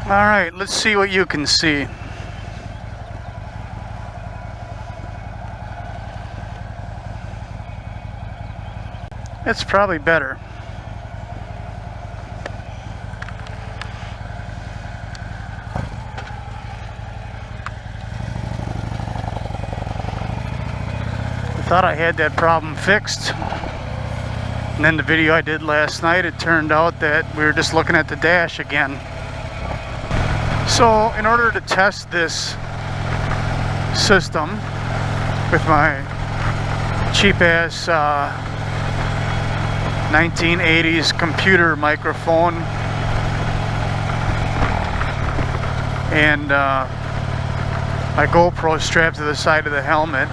Alright, let's see what you can see. It's probably better. I thought I had that problem fixed. And then the video I did last night, it turned out that we were just looking at the dash again. So in order to test this system with my cheap ass 1980s computer microphone and my GoPro strapped to the side of the helmet,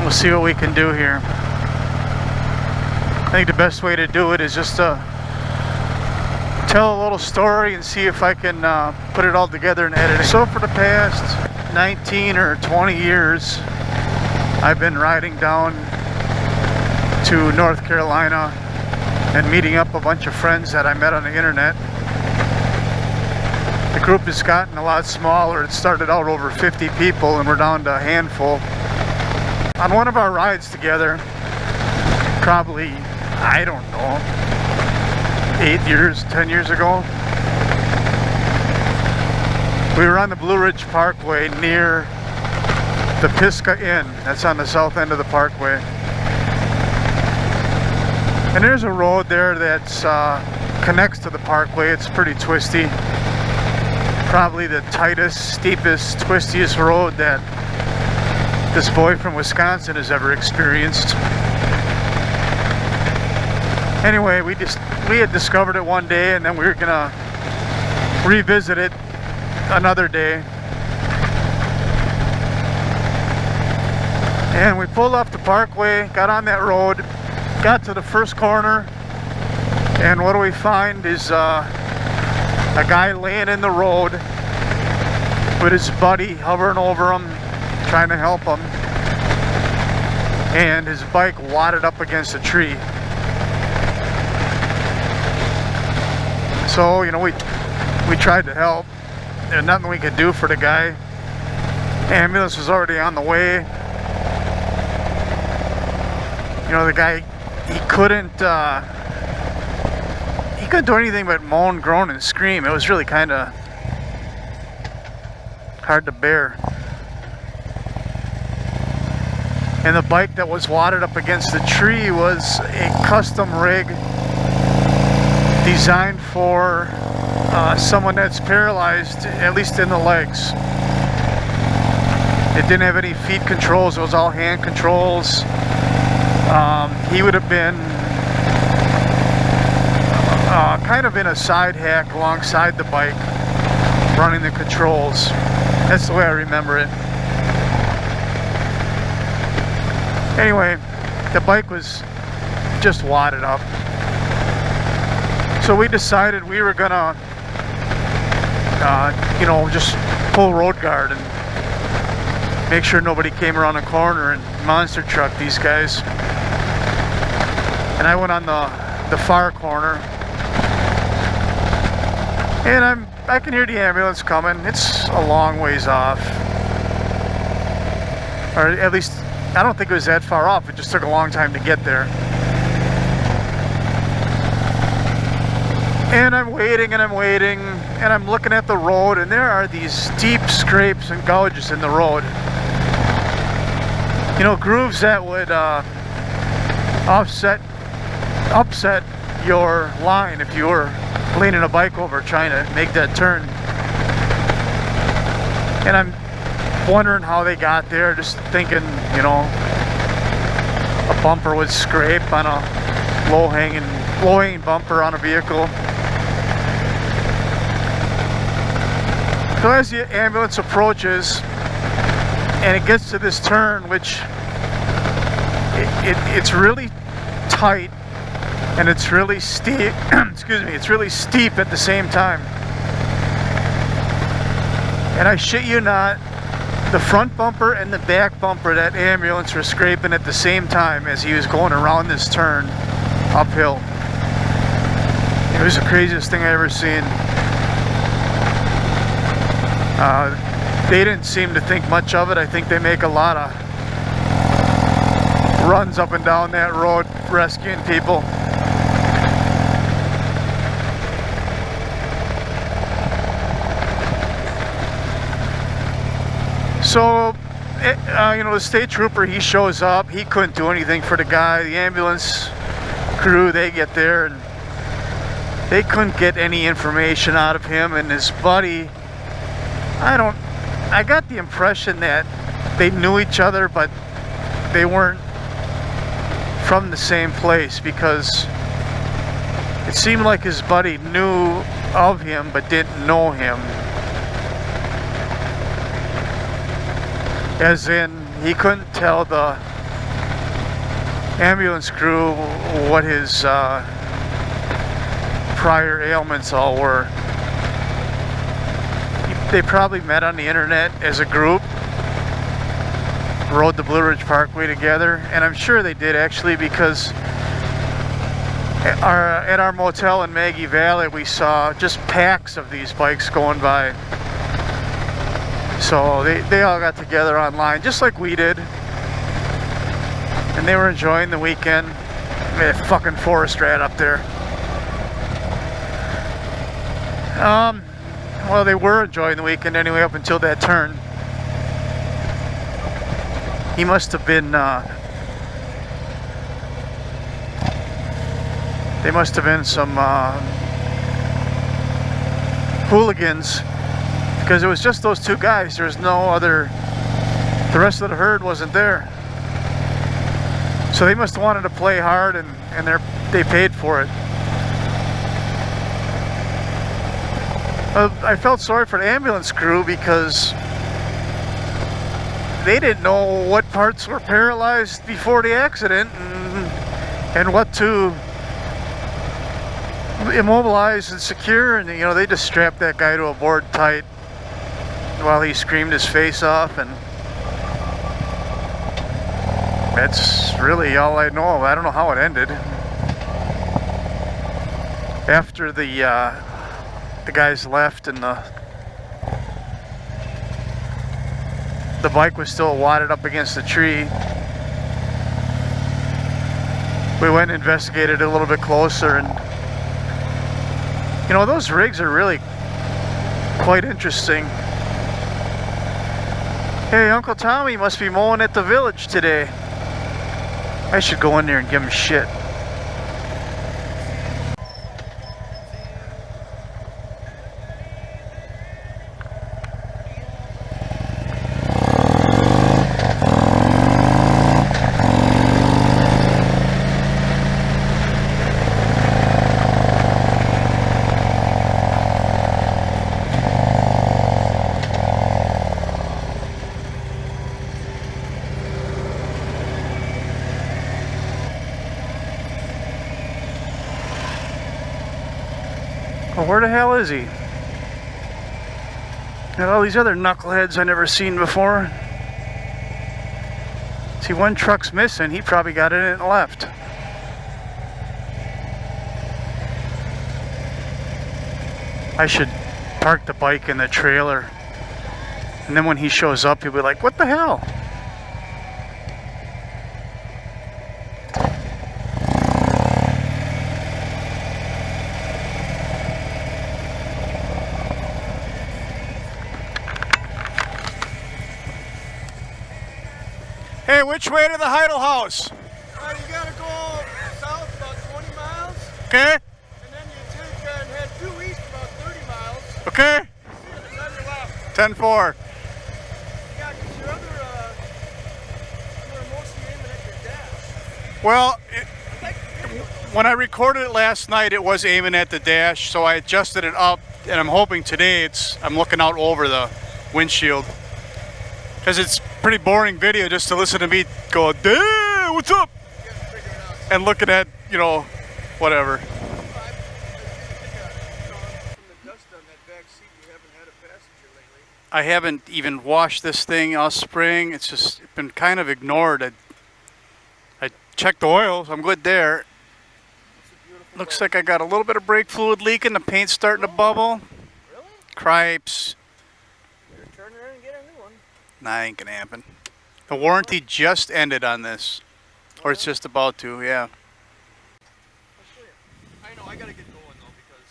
we'll see what we can do here. I think the best way to do it is just to tell a little story and see if I can put it all together and edit it. So for the past 19 or 20 years, I've been riding down to North Carolina and meeting up a bunch of friends that I met on the internet. The group has gotten a lot smaller. It started out over 50 people and we're down to a handful. On one of our rides together, probably, I don't know, 8 years, 10 years ago, we were on the Blue Ridge Parkway near the Pisgah Inn. That's on the south end of the parkway. And there's a road there that's connects to the parkway. It's pretty twisty. Probably the tightest, steepest, twistiest road that this boy from Wisconsin has ever experienced. Anyway, we had discovered it one day and then we were gonna revisit it another day. And we pulled off the parkway, got on that road, got to the first corner, and what do we find is a guy laying in the road with his buddy hovering over him, trying to help him, and his bike wadded up against a tree. So, you know, we tried to help. There's nothing we could do for the guy. Ambulance was already on the way. You know, the guy, he couldn't do anything but moan, groan, and scream. It was really kind of hard to bear. And the bike that was wadded up against the tree was a custom rig designed for someone that's paralyzed, at least in the legs. It didn't have any feet controls. It was all hand controls. He would have been kind of in a side hack alongside the bike, running the controls. That's the way I remember it. Anyway, the bike was just wadded up. So we decided we were gonna, you know, just pull road guard and make sure nobody came around the corner and monster truck these guys. And I went on the far corner, and I can hear the ambulance coming. It's a long ways off, or at least I don't think it was that far off. It just took a long time to get there. And I'm waiting and I'm waiting and I'm looking at the road, and there are these deep scrapes and gouges in the road. You know, grooves that would upset your line if you were leaning a bike over trying to make that turn. And I'm wondering how they got there, just thinking, you know, a bumper would scrape on a low-hanging bumper on a vehicle. So as the ambulance approaches and it gets to this turn, which it's really tight and it's really steep, excuse me, it's really steep at the same time. And I shit you not, the front bumper and the back bumper of that ambulance were scraping at the same time as he was going around this turn uphill. was the craziest thing I ever seen. They didn't seem to think much of it. I think they make a lot of runs up and down that road rescuing people. So, you know, the state trooper, he shows up. He couldn't do anything for the guy. The ambulance crew, they get there, and they couldn't get any information out of him. And his buddy, I got the impression that they knew each other, but they weren't from the same place, because it seemed like his buddy knew of him but didn't know him. As in, he couldn't tell the ambulance crew what his prior ailments all were. They probably met on the internet as a group, rode the Blue Ridge Parkway together, and I'm sure they did actually, because at our motel in Maggie Valley we saw just packs of these bikes going by. So they all got together online just like we did, and they were enjoying the weekend. That fucking forest rat up there. Well, they were enjoying the weekend anyway up until that turn. He must have been, they must have been some hooligans, because it was just those two guys. There was no other, the rest of the herd wasn't there. So they must have wanted to play hard, and they paid for it. I felt sorry for the ambulance crew, because they didn't know what parts were paralyzed before the accident, and what to immobilize and secure, and you know, they just strapped that guy to a board tight while he screamed his face off, and that's really all I know of. I don't know how it ended. After the guys left and the bike was still wadded up against the tree, we went and investigated a little bit closer, and you know, those rigs are really quite interesting. Hey, Uncle Tommy must be mowing at the village today. I should go in there and give him shit. Well, where the hell is he? Got all these other knuckleheads I never seen before. See, one truck's missing. He probably got in and left. I should park the bike in the trailer, and then when he shows up, he'll be like, what the hell? Hey, which way to the Heidel house? You gotta go south about 20 miles. Okay. And then you take and head due east about 30 miles. Okay. It's on your left. 10-4. Yeah, because your other, you were mostly aiming at your dash. Well, when I recorded it last night, it was aiming at the dash, so I adjusted it up, and I'm hoping today I'm looking out over the windshield. Because it's pretty boring video just to listen to me go, "Hey, what's up?" And looking at, you know, whatever. I haven't even washed this thing all spring. It's just been kind of ignored. I checked the oil, so I'm good there. It's a beautiful Looks like I got a little bit of brake fluid leaking. The paint's starting to bubble. Really? Cripes. Better turn around and get a new one. Nah, ain't gonna happen. The warranty just ended on this. Or it's just about to, yeah. I'll show you. I know, I gotta get going though because...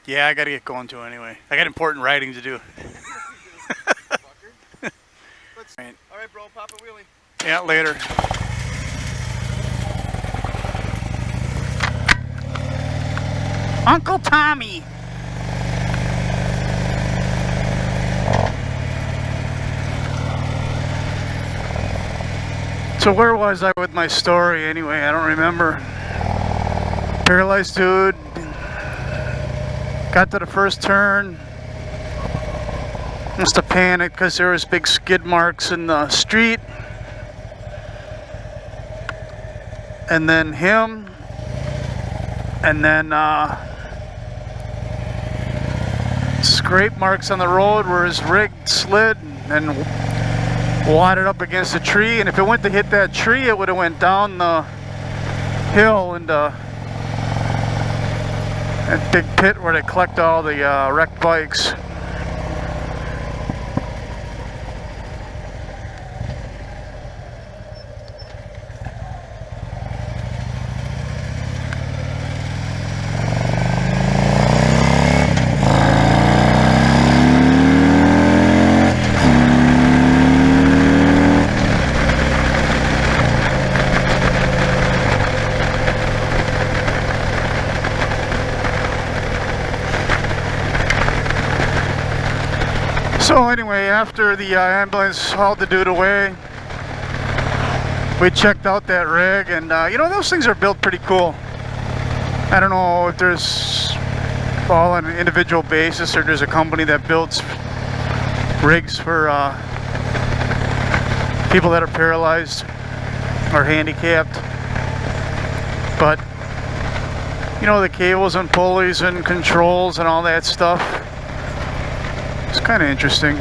Yeah, I gotta get going too anyway. I got important writing to do. Fucker. Right. Alright bro, pop a wheelie. Yeah, later. Uncle Tommy! So where was I with my story anyway? I don't remember. Paralyzed dude. Got to the first turn. Must have panicked because there was big skid marks in the street. And then him. And then scrape marks on the road where his rig slid and wadded up against a tree, and if it went to hit that tree, it would have went down the hill into that big pit where they collect all the wrecked bikes. So anyway, after the ambulance hauled the dude away, we checked out that rig, and you know, those things are built pretty cool. I don't know if there's all on an individual basis or there's a company that builds rigs for people that are paralyzed or handicapped. But you know, the cables and pulleys and controls and all that stuff, it's kind of interesting.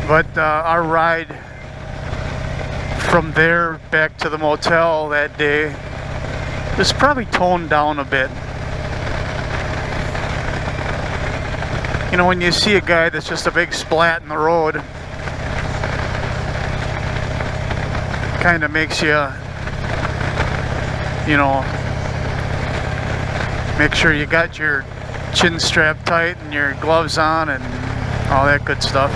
But our ride from there back to the motel that day was probably toned down a bit. You know, when you see a guy that's just a big splat in the road, kind of makes you, you know, make sure you got your chin strap tight and your gloves on and all that good stuff.